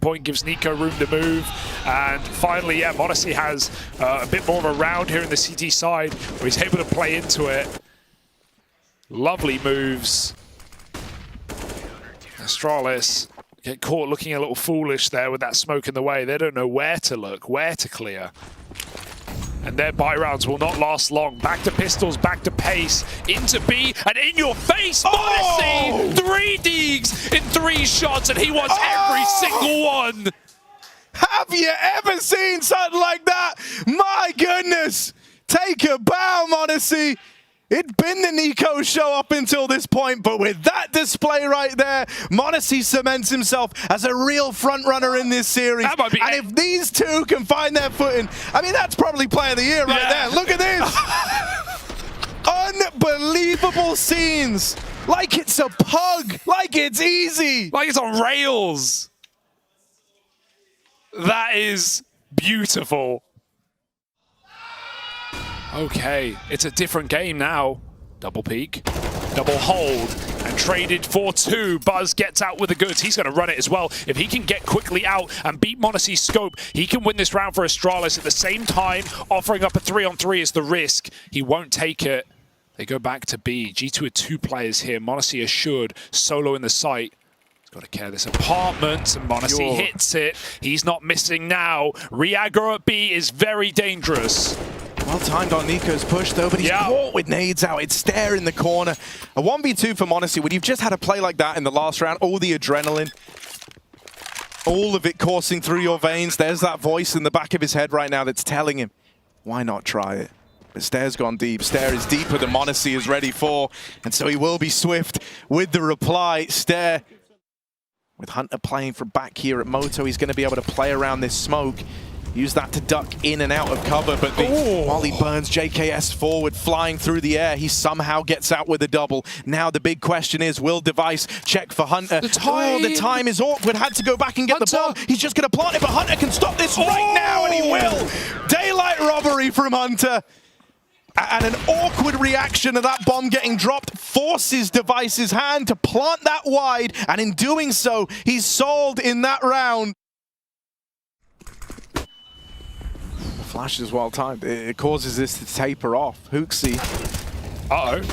Point gives Nico room to move, and finally, yeah, m0NESY has a bit more of a round here in the CT side where he's able to play into it. Lovely moves. Astralis get caught looking a little foolish there with that smoke in the way. They don't know where to look, where to clear. And their buy rounds will not last long. Back to pistols, back to pace, into B, and in your face, m0NESY! 3 deags in 3 shots, and he wants every single one! Have you ever seen something like that? My goodness! Take a bow, m0NESY! It'd been the Nico show up until this point, but with that display right there, m0NESY cements himself as a real front runner in this series. And if these 2 can find their footing, I mean, that's probably player of the year right there. Look at this. Unbelievable scenes. Like it's a pug. Like it's easy. Like it's on rails. That is beautiful. Okay, it's a different game now. Double peek, double hold, and traded for 2. Buzz gets out with the goods. He's going to run it as well. If he can get quickly out and beat m0NESY's scope, he can win this round for Astralis. At the same time, offering up a 3-on-3 is the risk. He won't take it. They go back to B. G2 are 2 players here. m0NESY assured, solo in the site. Got to care this apartment, and m0NESY hits it. He's not missing now. Re-aggro at B is very dangerous. Well timed on Nico's push though, but he's caught with nades out. It's Stare in the corner. A 1v2 for m0NESY. When you've just had a play like that in the last round, all the adrenaline, all of it coursing through your veins, there's that voice in the back of his head right now that's telling him, why not try it? But Stare's gone deep. Stare is deeper than m0NESY is ready for, and so he will be swift with the reply. Stare, with Hunter playing from back here at Moto, he's going to be able to play around this smoke. Use that to duck in and out of cover, but while he burns JKS forward, flying through the air, he somehow gets out with a double. Now the big question is, will Device check for Hunter? The time is awkward. Had to go back and get the bomb. He's just going to plant it, but Hunter can stop this right now, and he will. Daylight robbery from Hunter. And an awkward reaction to that bomb getting dropped forces Device's hand to plant that wide, and in doing so, he's sold in that round. Flash is well timed. It causes this to taper off. HooXi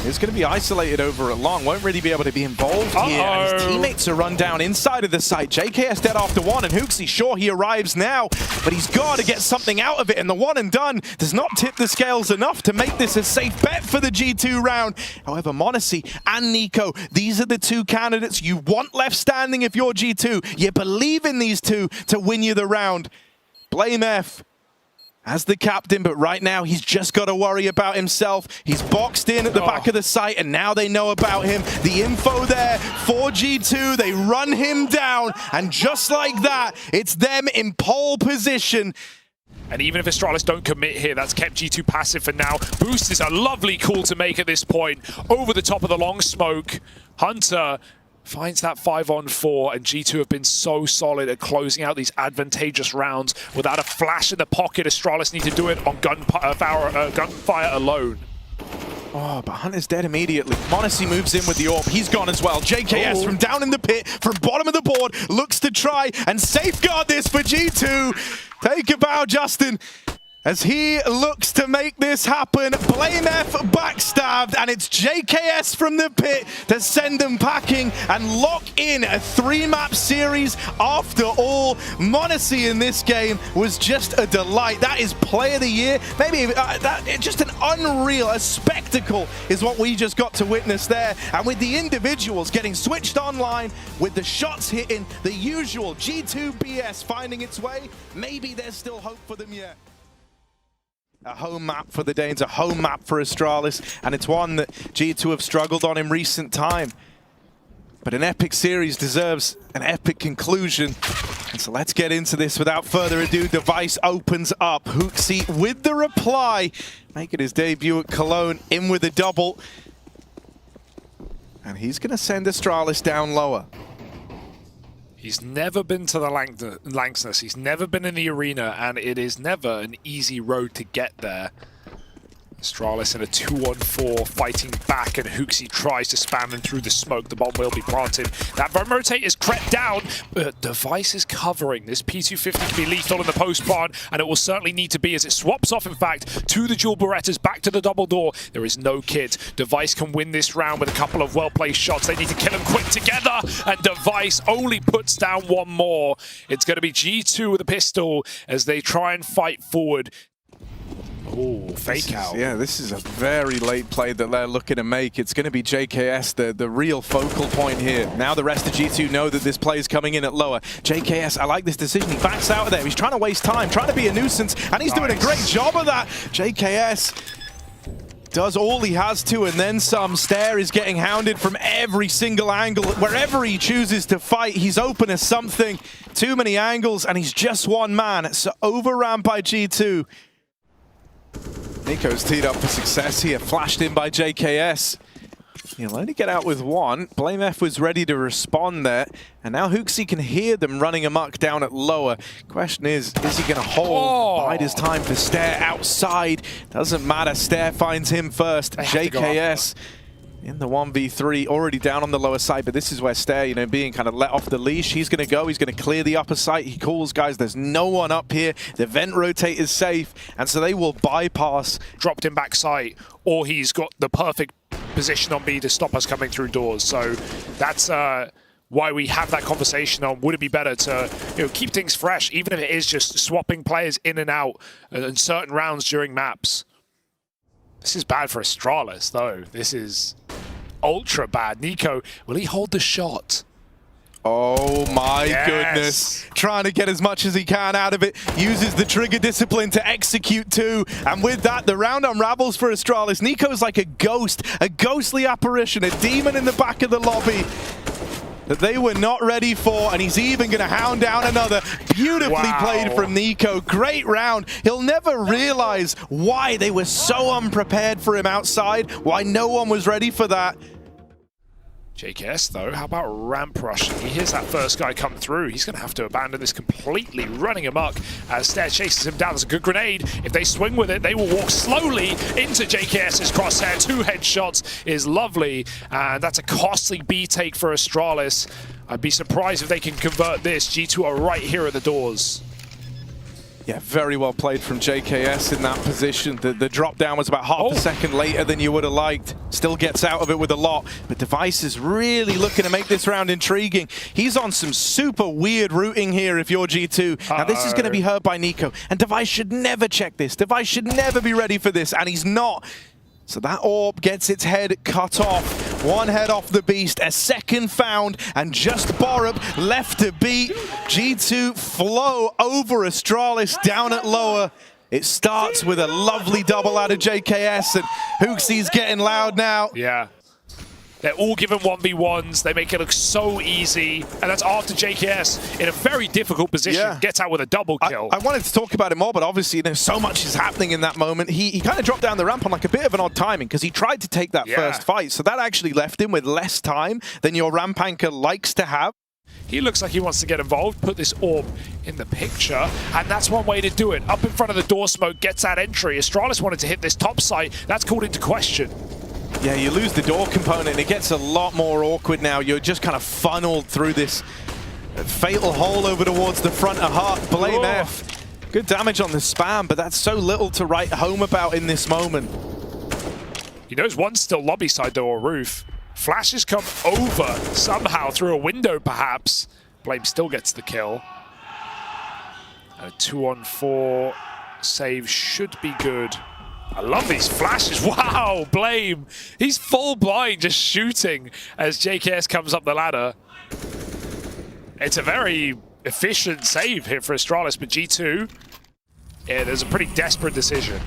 is going to be isolated over at long. Won't really be able to be involved here. And his teammates are run down inside of the site. JKS dead after 1, and HooXi, sure, he arrives now, but he's got to get something out of it. And the 1 and done does not tip the scales enough to make this a safe bet for the G2 round. However, m0NESY and Nico, these are the 2 candidates you want left standing if you're G2. You believe in these 2 to win you the round. Blame F as the captain, but right now he's just got to worry about himself. He's boxed in at the back of the site, and now they know about him. The info there for G2, they run him down, and just like that, it's them in pole position. And even if Astralis don't commit here, that's kept G2 passive for now. Boost is a lovely call to make at this point. Over the top of the long smoke, Hunter finds that 5-on-4, and G2 have been so solid at closing out these advantageous rounds. Without a flash in the pocket, Astralis need to do it on gunfire alone. Oh, but Hunter's dead immediately. m0NESY moves in with the AWP. He's gone as well. JKS from down in the pit, from bottom of the board, looks to try and safeguard this for G2. Take a bow, Justin. As he looks to make this happen, BlameF backstabbed, and it's JKS from the pit to send them packing and lock in a 3-map series. After all, m0NESY in this game was just a delight. That is Player of the Year. Maybe just an unreal, a spectacle is what we just got to witness there. And with the individuals getting switched online, with the shots hitting, the usual G2 BS finding its way, maybe there's still hope for them yet. A home map for the Danes, a home map for Astralis, and it's one that G2 have struggled on in recent time. But an epic series deserves an epic conclusion. And so let's get into this without further ado. Device opens up. HooXi with the reply, making his debut at Cologne, in with a double. And he's going to send Astralis down lower. He's never been to the Lanxess, he's never been in the arena, and it is never an easy road to get there. Astralis in a 2-on-4 fighting back, and HooXi tries to spam him through the smoke. The bomb will be planted. That bomb rotate is crept down, but Device is covering. This P250 can be lethal in the post barn, and it will certainly need to be as it swaps off, in fact, to the dual Berettas, back to the double door. There is no kit. Device can win this round with a couple of well-placed shots. They need to kill him quick together, and Device only puts down one more. It's going to be G2 with a pistol as they try and fight forward. Oh, fake out. Yeah, this is a very late play that they're looking to make. It's going to be JKS, the real focal point here. Now the rest of G2 know that this play is coming in at lower. JKS, I like this decision. He backs out of there. He's trying to waste time, trying to be a nuisance, and he's doing a great job of that. JKS does all he has to, and then some. Stair is getting hounded from every single angle. Wherever he chooses to fight, he's open as something. Too many angles, and he's just one man. So overran by G2. NiKo's teed up for success here, flashed in by JKS. He'll only get out with one. BlameF was ready to respond there, and now HooXi can hear them running amok down at lower. Question is he going to hold, bide his time for Stair outside? Doesn't matter, Stair finds him first. JKS in the 1v3, already down on the lower side, but this is where Stair, you know, being kind of let off the leash. He's going to go, he's going to clear the upper site. He calls, guys, there's no one up here. The vent rotate is safe, and so they will bypass. Dropped him back site, or he's got the perfect position on B to stop us coming through doors. So that's why we have that conversation on, would it be better to, you know, keep things fresh, even if it is just swapping players in and out in certain rounds during maps. This is bad for Astralis, though. This is ultra bad. NiKo, will he hold the shot? Oh my goodness. Trying to get as much as he can out of it. Uses the trigger discipline to execute too. And with that, the round unravels for Astralis. NiKo's like a ghost, a ghostly apparition, a demon in the back of the lobby that they were not ready for, and he's even going to hound down another. Beautifully played from NiKo. Great round. He'll never realize why they were so unprepared for him outside, why no one was ready for that. JKS, though, how about ramp rushing? He hears that first guy come through. He's going to have to abandon this completely, running amok as Stair chases him down. There's a good grenade. If they swing with it, they will walk slowly into JKS's crosshair. 2 headshots is lovely, and that's a costly B take for Astralis. I'd be surprised if they can convert this. G2 are right here at the doors. Yeah, very well played from JKS in that position. The drop down was about half a second later than you would have liked. Still gets out of it with a lot, but Device is really looking to make this round intriguing. He's on some super weird routing here if you're G2. Now this is going to be heard by NiKo, and Device should never check this. Device should never be ready for this, and he's not. So that orb gets its head cut off. One head off the beast, a second found, and just Borup left to beat. G2 flow over Astralis down at lower. It starts with a lovely double out of JKS, and HooXi's getting loud now. Yeah. They're all given 1v1s. They make it look so easy. And that's after JKS, in a very difficult position, gets out with a double kill. I wanted to talk about it more, but obviously, you know, so much is happening in that moment. He kind of dropped down the ramp on like a bit of an odd timing because he tried to take that first fight. So that actually left him with less time than your ramp anchor likes to have. He looks like he wants to get involved, put this orb in the picture, and that's one way to do it. Up in front of the door smoke, gets that entry. Astralis wanted to hit this top site. That's called into question. Yeah, you lose the door component, and it gets a lot more awkward now. You're just kind of funneled through this fatal hole over towards the front of Heart. BlameF Good damage on the spam, but that's so little to write home about in this moment. He knows one's still lobby side though, or roof. Flashes come over somehow through a window perhaps. Blame still gets the kill. A 2-on-4 save should be good. I love these flashes. Wow, Blame. He's full blind just shooting as JKS comes up the ladder. It's a very efficient save here for Astralis, but G2, yeah, there's a pretty desperate decision.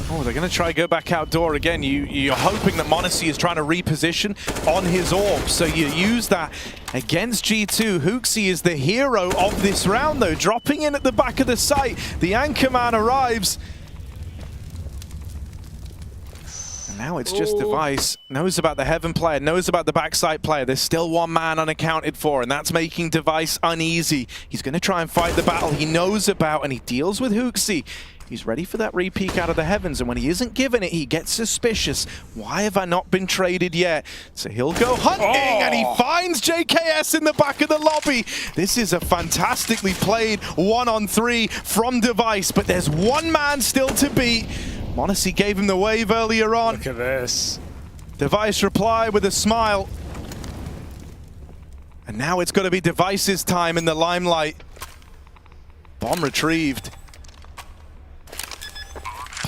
Oh, they're going to try to go back outdoor again. You're hoping that m0NESY is trying to reposition on his orb, so you use that against G2. HooXi is the hero of this round, though, dropping in at the back of the site. The Anchorman arrives. And now it's just Device. Knows about the Heaven player, knows about the backside player. There's still one man unaccounted for, and that's making Device uneasy. He's going to try and fight the battle he knows about, and he deals with HooXi. He's ready for that re-peek out of the heavens, and when he isn't given it, he gets suspicious. Why have I not been traded yet? So he'll go hunting, and he finds JKS in the back of the lobby. This is a fantastically played 1-on-3 from Device, but there's one man still to beat. m0NESY gave him the wave earlier on. Look at this. Device reply with a smile. And now it's got to be Device's time in the limelight. Bomb retrieved.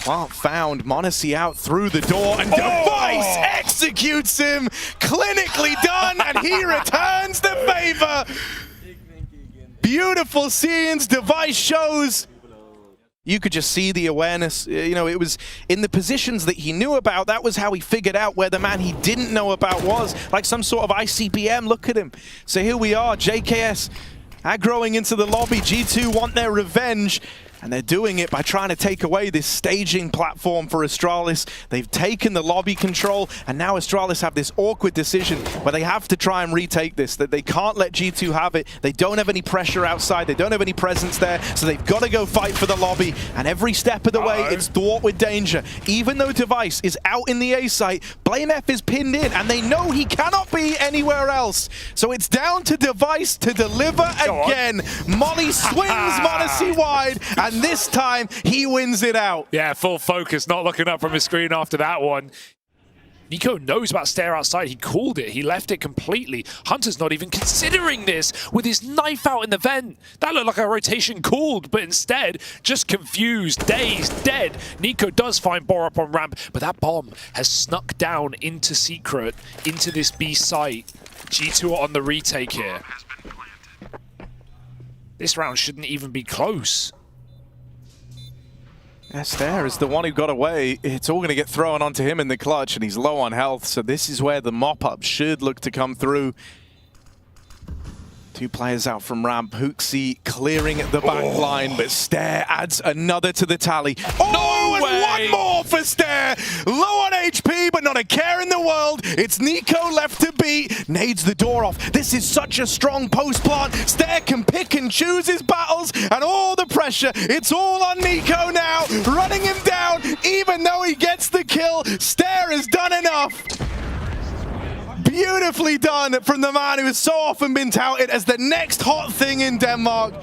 Plant found, m0NESY out through the door, and Device executes him! Clinically done, and he returns the favor! Beautiful scenes, Device shows. You could just see the awareness, you know, it was in the positions that he knew about, that was how he figured out where the man he didn't know about was, like some sort of ICBM, look at him. So here we are, JKS aggroing into the lobby, G2 want their revenge. And they're doing it by trying to take away this staging platform for Astralis. They've taken the lobby control, and now Astralis have this awkward decision where they have to try and retake this, that they can't let G2 have it. They don't have any pressure outside. They don't have any presence there, so they've got to go fight for the lobby. And every step of the way, it's thwart with danger. Even though Device is out in the A site, Blame F is pinned in, and they know he cannot be anywhere else. So it's down to Device to deliver again. Molly swings m0NESY wide, and this time, he wins it out. Yeah, full focus, not looking up from his screen after that one. NiKo knows about Stair outside. He called it. He left it completely. Hunter's not even considering this with his knife out in the vent. That looked like a rotation called, but instead, just confused, dazed, dead. NiKo does find Bor up on ramp, but that bomb has snuck down into secret, into this B site. G2 are on the retake here. This round shouldn't even be close. Stair is the one who got away. It's all going to get thrown onto him in the clutch, and he's low on health, so this is where the mop-up should look to come through. Two players out from ramp. HooXi clearing the back line, but Stair adds another to the tally. Oh, no and one more for Stair! Low on HP, but not a care in the world. It's NiKo left to beat. Nades the door off. This is such a strong post plant. Stair can pick and choose his battles, and all the pressure, it's all on NiKo now. Running him down, even though he gets the kill. Stair has done enough. Beautifully done from the man who has so often been touted as the next hot thing in Denmark.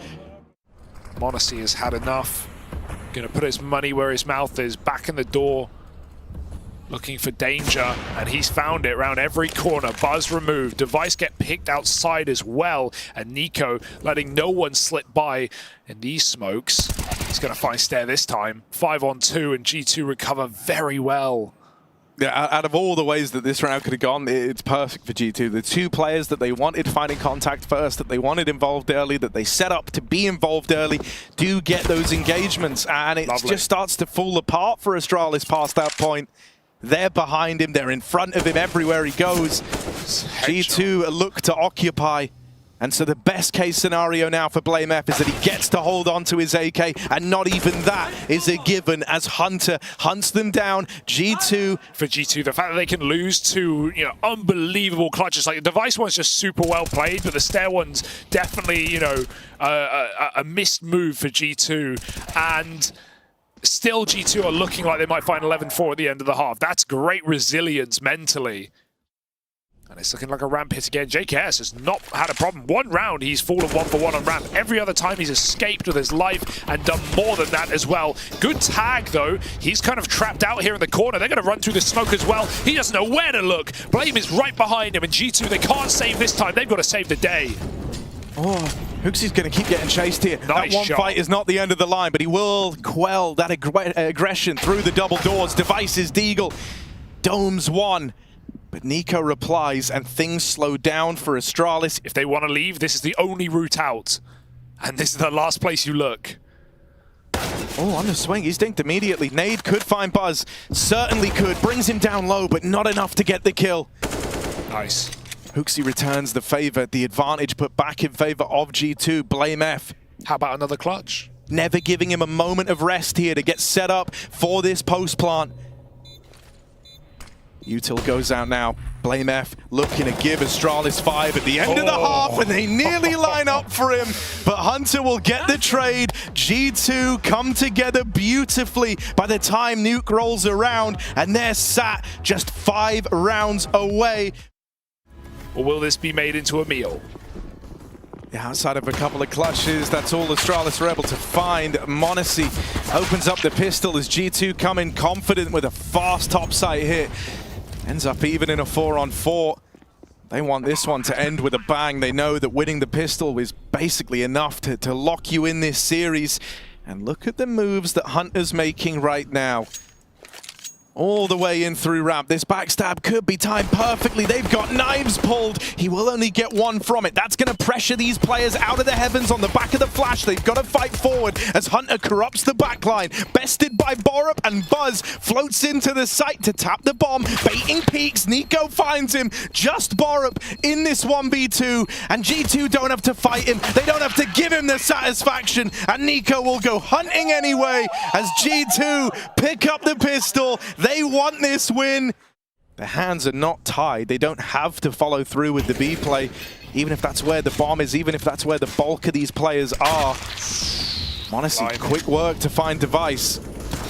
m0NESY has had enough. Gonna put his money where his mouth is, back in the door. Looking for danger, and he's found it around every corner. Buzz removed, Device get picked outside as well, and NiKo letting no one slip by in these smokes. He's gonna find Stair this time. 5-on-2, and G2 recover very well. Yeah, out of all the ways that this round could have gone, it's perfect for G2. The two players that they wanted finding contact first, that they wanted involved early, that they set up to be involved early, do get those engagements, and it just starts to fall apart for Astralis past that point. They're behind him, they're in front of him everywhere he goes. G2 look to occupy. And so the best case scenario now for Blame F is that he gets to hold on to his AK, and not even that is a given as Hunter hunts them down. G2. For G2, the fact that they can lose to, you know, unbelievable clutches. Like the Device one's just super well played, but the Stair one's definitely, you know, a missed move for G2. And still G2 are looking like they might find 11-4 at the end of the half. That's great resilience mentally. And it's looking like a ramp hit again. JKS has not had a problem. One round, he's fallen 1-for-1 on ramp. Every other time, he's escaped with his life and done more than that as well. Good tag, though. He's kind of trapped out here in the corner. They're going to run through the smoke as well. He doesn't know where to look. Blame is right behind him. And G2, they can't save this time. They've got to save the day. Oh, HooXi's going to keep getting chased here. Nice that one shot. fight is not the end of the line, but he will quell that aggression through the double doors. Devices, Deagle. Domes one. But Nico replies, and things slow down for Astralis. If they want to leave, this is the only route out. And this is the last place you look. Oh, on the swing, he's dinked immediately. Nade could find Buzz. Certainly could. Brings him down low, but not enough to get the kill. Nice. HooXi returns the favor. The advantage put back in favor of G2. Blame F. How about another clutch? Never giving him a moment of rest here to get set up for this post plant. Util goes out now. Blame F looking to give Astralis 5 at the end of the half, and they nearly line up for him. But Hunter will get the trade. G2 come together beautifully by the time Nuke rolls around, and they're sat just 5 rounds away. Or will this be made into a meal? Yeah, outside of a couple of clutches, that's all Astralis were able to find. m0NESY opens up the pistol as G2 come in confident with a fast topside hit. Ends up even in a 4-on-4. They want this one to end with a bang. They know that winning the pistol is basically enough to lock you in this series. And look at the moves that Hunter's making right now. All the way in through ramp. This backstab could be timed perfectly. They've got knives pulled. He will only get one from it. That's going to pressure these players out of the heavens on the back of the flash. They've got to fight forward as Hunter corrupts the backline. Bested by Borup, and Buzz floats into the site to tap the bomb. Baiting peaks. Nico finds him. Just Borup in this 1v2. And G2 don't have to fight him. They don't have to give him the satisfaction. And Nico will go hunting anyway as G2 pick up the pistol. They want this win. Their hands are not tied. They don't have to follow through with the B play, even if that's where the bomb is, even if that's where the bulk of these players are. m0NESY, quick work to find Device.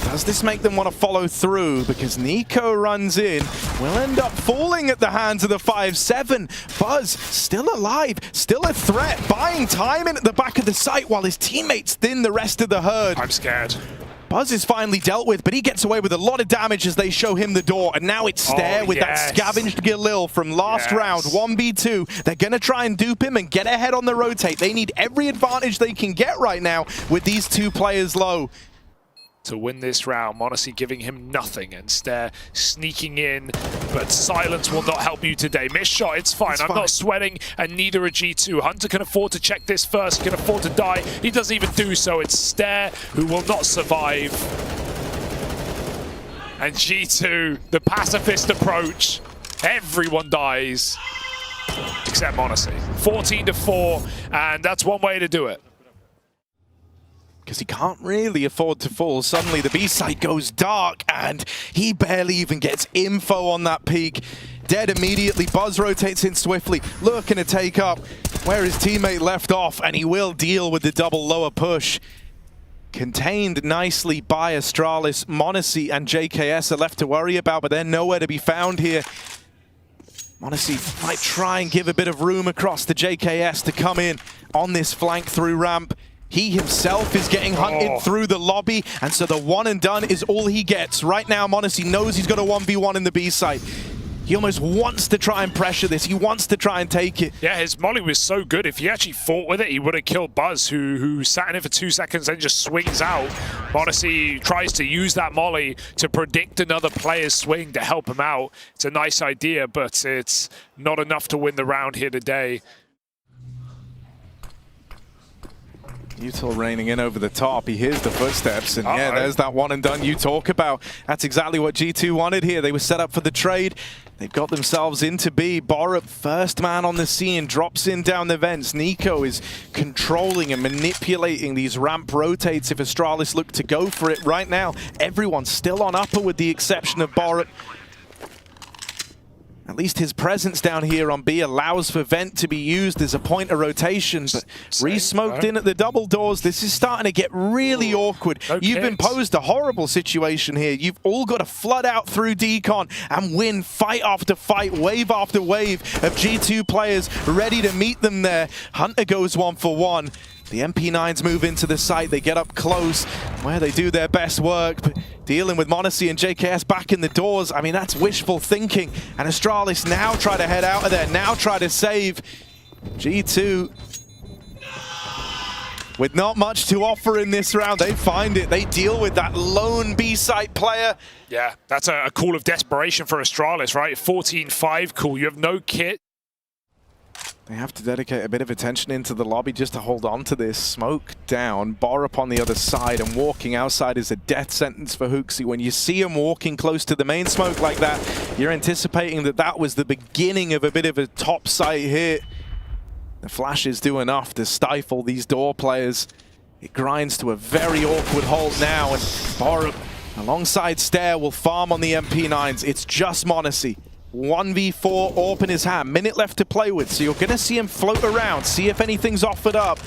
Does this make them want to follow through? Because Nico runs in, will end up falling at the hands of the 5-7. Buzz still alive, still a threat, buying time in at the back of the site while his teammates thin the rest of the herd. I'm scared. Buzz is finally dealt with, but he gets away with a lot of damage as they show him the door. And now it's Stare with that scavenged Galil from last round, 1v2. They're going to try and dupe him and get ahead on the rotate. They need every advantage they can get right now with these two players low. To win this round, m0NESY giving him nothing and Stare sneaking in, but silence will not help you today. Missed shot, it's fine. I'm not sweating, and neither are G2. Hunter can afford to check this first, can afford to die. He doesn't even do so. It's Stare who will not survive. And G2, the pacifist approach. Everyone dies, except m0NESY. 14-4, and that's one way to do it. Because he can't really afford to fall. Suddenly the B side goes dark and he barely even gets info on that peak. Dead immediately. Buzz rotates in swiftly, looking to take up where his teammate left off, and he will deal with the double lower push. Contained nicely by Astralis. m0NESY and JKS are left to worry about, but they're nowhere to be found here. m0NESY might try and give a bit of room across to JKS to come in on this flank through ramp. He himself is getting hunted through the lobby, and so the one and done is all he gets. Right now, m0NESY knows he's got a 1v1 in the B site. He almost wants to try and pressure this. He wants to try and take it. Yeah, his molly was so good. If he actually fought with it, he would have killed Buzz, who sat in it for 2 seconds and just swings out. m0NESY tries to use that molly to predict another player's swing to help him out. It's a nice idea, but it's not enough to win the round here today. Util raining in over the top. He hears the footsteps, and yeah, there's that one and done you talk about. That's exactly what G2 wanted here. They were set up for the trade. They've got themselves into B. Borup, first man on the scene, drops in down the vents. Nico is controlling and manipulating these ramp rotates if Astralis look to go for it right now. Everyone's still on upper with the exception of Borup. At least his presence down here on B allows for Vent to be used as a point of rotation, but re-smoked in at the double doors. This is starting to get really awkward. You've imposed a horrible situation here. You've all got to flood out through decon and win fight after fight, wave after wave of G2 players ready to meet them there. Hunter goes 1-for-1. The MP9s move into the site, they get up close, where they do their best work, but dealing with m0NESY and JKS back in the doors, I mean, that's wishful thinking. And Astralis now try to head out of there, now try to save. G2, with not much to offer in this round, they find it. They deal with that lone B-site player. Yeah, that's a call of desperation for Astralis, right? 14-5 call, you have no kit. They have to dedicate a bit of attention into the lobby just to hold on to this. Smoke down, Borup on the other side, and walking outside is a death sentence for HooXi. When you see him walking close to the main smoke like that, you're anticipating that that was the beginning of a bit of a top site hit. The flashes do enough to stifle these door players. It grinds to a very awkward halt now, and Borup alongside Stair will farm on the MP9s. It's just m0NESY. 1v4 AWP in his hand, minute left to play with, so you're going to see him float around, see if anything's offered up.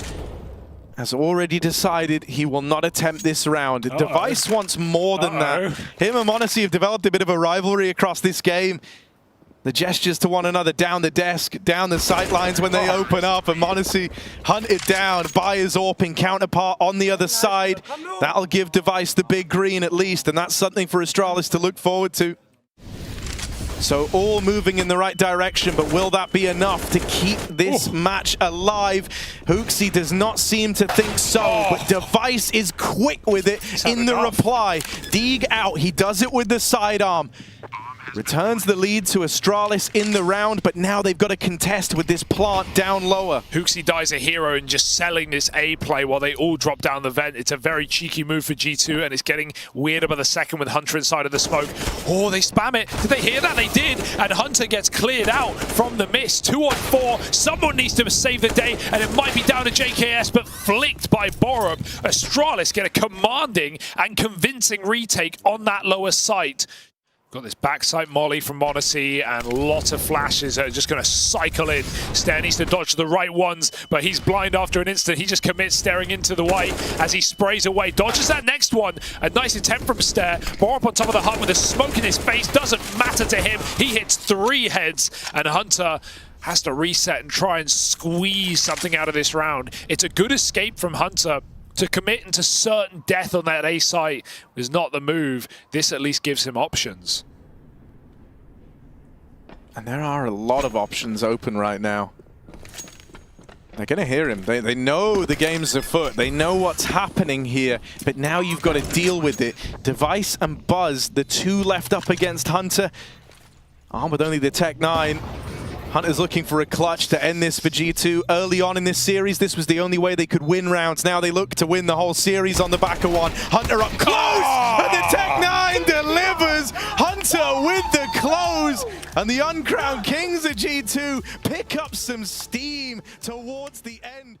Has already decided he will not attempt this round. Device wants more than that. Him and m0NESY have developed a bit of a rivalry across this game. The gestures to one another down the desk, down the sightlines when they open up, and m0NESY hunted down by his AWPing counterpart on the other side. That'll give Device the big green at least, and that's something for Astralis to look forward to. So all moving in the right direction, but will that be enough to keep this match alive? HooXi does not seem to think so, but Device is quick with it in the reply. Deeg out, he does it with the sidearm. Returns the lead to Astralis in the round, but now they've got to contest with this plant down lower. HooXi dies a hero and just selling this A play while they all drop down the vent. It's a very cheeky move for G2, and it's getting weirder by the second with Hunter inside of the smoke. Oh, they spam it. Did they hear that? They did. And Hunter gets cleared out from the mist. 2-on-4. Someone needs to save the day, and it might be down to JKS, but flicked by Borup. Astralis get a commanding and convincing retake on that lower site. Got this backside molly from m0NESY, and lots of flashes that are just going to cycle in. Stair needs to dodge the right ones, but he's blind after an instant. He just commits staring into the white as he sprays away. Dodges that next one. A nice attempt from Stair. Borup on top of the hut with a smoke in his face. Doesn't matter to him. He hits 3 heads, and Hunter has to reset and try and squeeze something out of this round. It's a good escape from Hunter. To commit into certain death on that A site was not the move. This at least gives him options. And there are a lot of options open right now. They're going to hear him. They know the game's afoot. They know what's happening here. But now you've got to deal with it. Device and Buzz, the 2 left up against Hunter. Armed with only the Tech 9. Hunter's looking for a clutch to end this for G2. Early on in this series, this was the only way they could win rounds. Now they look to win the whole series on the back of one. Hunter up close, and the Tech 9 delivers. Hunter with the close, and the uncrowned kings of G2 pick up some steam towards the end.